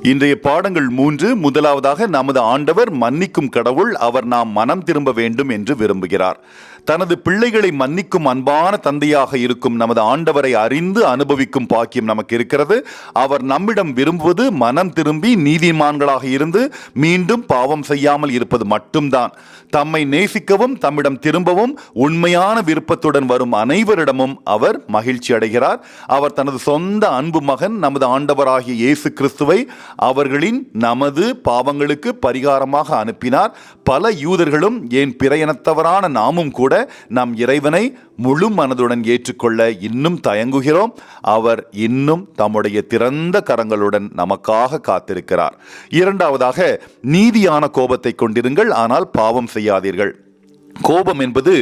இன்றைய பாடங்கள் 3. முதலாவதாக, நமது ஆண்டவர் மன்னிக்கும் கடவுள். அவர் நாம் மனம் திரும்ப வேண்டும் என்று விரும்புகிறார். தனது பிள்ளைகளை மன்னிக்கும் அன்பான தந்தையாக இருக்கும் நமது ஆண்டவரை அறிந்து அனுபவிக்கும் பாக்கியம் நமக்கு இருக்கிறது. அவர் நம்மிடம் விரும்புவது மனம் திரும்பி நீதிமான்களாக இருந்து மீண்டும் பாவம் செய்யாமல் இருப்பது மட்டும்தான். தம்மை நேசிக்கவும் தம்மிடம் திரும்பவும் உண்மையான விருப்பத்துடன் வரும் அனைவரிடமும் அவர் மகிழ்ச்சி அடைகிறார். அவர் தனது சொந்த அன்பு மகன் நமது ஆண்டவராகிய இயேசு கிறிஸ்துவை அவர்களின் நமது பாவங்களுக்கு பரிகாரமாக அனுப்பினார். பல யூதர்களும் ஏன் பிற இனத்தவரான நாமும் கூட நம் இறைவனை முழு மனதுடன் ஏற்றுக்கொள்ள இன்னும் தயங்குகிறோம். அவர் இன்னும் தம்முடைய திறந்த கரங்களுடன் நமக்காக காத்திருக்கிறார். இரண்டாவதாக, நீதியான கோபத்தை கொண்டிருங்கள், ஆனால் பாவம் செய்யாதீர்கள். கோபம் என்பது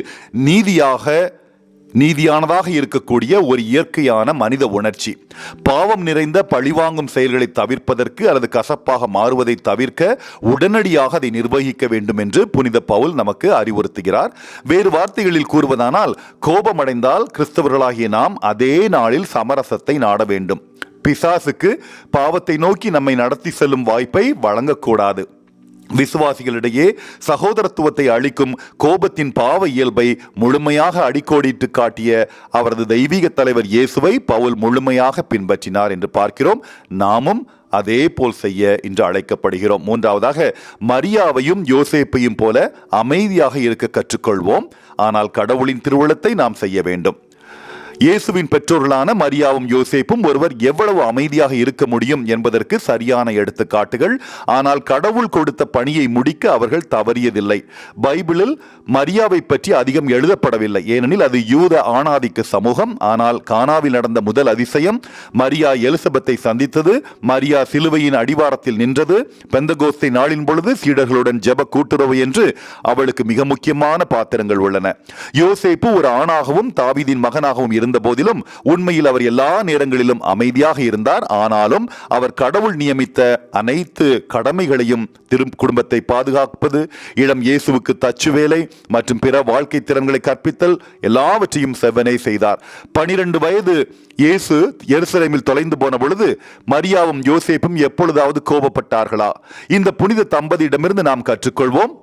நீதியானதாக இருக்கக்கூடிய ஒரு இயற்கையான மனித உணர்ச்சி. பாவம் நிறைந்த பழிவாங்கும் செயல்களை தவிர்ப்பதற்கு அல்லது கசப்பாக மாறுவதை தவிர்க்க உடனடியாக அதை நிர்வகிக்க வேண்டும் என்று புனித பவுல் நமக்கு அறிவுறுத்துகிறார். வேறு வார்த்தைகளில் கூறுவதானால், கோபமடைந்தால் கிறிஸ்தவர்களாகிய நாம் அதே நாளில் சமரசத்தை நாட வேண்டும். பிசாசுக்கு பாவத்தை நோக்கி நம்மை நடத்தி செல்லும் வாய்ப்பை வழங்கக்கூடாது. விசுவாசிகளிடையே சகோதரத்துவத்தை அளிக்கும் கோபத்தின் பாவ இயல்பை முழுமையாக அடிக்கோடிட்டு காட்டிய அவரது தெய்வீக தலைவர் இயேசுவை பவுல் முழுமையாக பின்பற்றினார் என்று பார்க்கிறோம். நாமும் அதே போல் செய்ய இன்று அழைக்கப்படுகிறோம். மூன்றாவதாக, மரியாவையும் யோசேப்பையும் போல அமைதியாக இருக்க கற்றுக்கொள்வோம். ஆனால் கடவுளின் திருவுளத்தை நாம் செய்ய வேண்டும். இயேசுவின் பெற்றோர்களான மரியாவும் யோசேப்பும் ஒருவர் எவ்வளவு அமைதியாக இருக்க முடியும் என்பதற்கு சரியான எடுத்துக்காட்டுகள். ஆனால் கடவுள் கொடுத்த பணியை முடிக்க அவர்கள் தவறியதில்லை. பைபிளில் மரியாவை பற்றி அதிகம் எழுதப்படவில்லை, ஏனெனில் அது யூத ஆணாதிக்க சமூகம். ஆனால் கானாவில் நடந்த முதல் அதிசயம், மரியா எலிசபெத்தை சந்தித்தது, மரியா சிலுவையின் அடிவாரத்தில் நின்றது, பெந்தகோஸ்தை நாளின் பொழுது சீடர்களுடன் ஜெப கூட்டுறவு என்று அவளுக்கு மிக முக்கியமான பாத்திரங்கள் உள்ளன. யோசேப்பு ஒரு ஆணாகவும் தாவீதின் மகனாகவும் இருந்த போதிலும் உண்மையில் அவர் எல்லா நேரங்களிலும் அமைதியாக இருந்தார். ஆனாலும் அவர் கடவுள் நியமித்த அனைத்து கடமைகளையும், குடும்பத்தை பாதுகாப்பது, இளம் இயேசுவுக்கு தச்சு வேலை மற்றும் பிற வாழ்க்கை திறன்களை கற்பித்தல் எல்லாவற்றையும் செவ்வனே செய்தார். 12 வயது இயேசு எருசலேமில் தொலைந்து போன பொழுது மரியாவும் யோசேப்பும் எப்பொழுதாவது கோபப்பட்டார்களா? இந்த புனித தம்பதியிடமிருந்து நாம் கற்றுக்கொள்வோம்.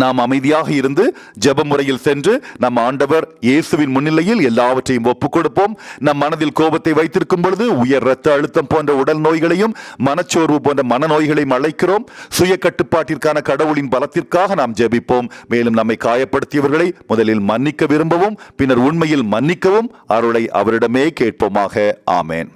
நாம் அமைதியாக இருந்து ஜெப முறையில் சென்று நம் ஆண்டவர் இயேசுவின் முன்னிலையில் எல்லாவற்றையும் ஒப்புக் கொடுப்போம். நம் மனதில் கோபத்தை வைத்திருக்கும் பொழுது உயர் இரத்த அழுத்தம் போன்ற உடல் நோய்களையும் மனச்சோர்வு போன்ற மனநோய்களையும் அழைக்கிறோம். சுய கட்டுப்பாட்டிற்கான கடவுளின் பலத்திற்காக நாம் ஜெபிப்போம். மேலும் நம்மை காயப்படுத்தியவர்களை முதலில் மன்னிக்க விரும்பவும் பின்னர் உண்மையில் மன்னிக்கவும் அருளை அவரிடமே கேட்போமாக. ஆமேன்.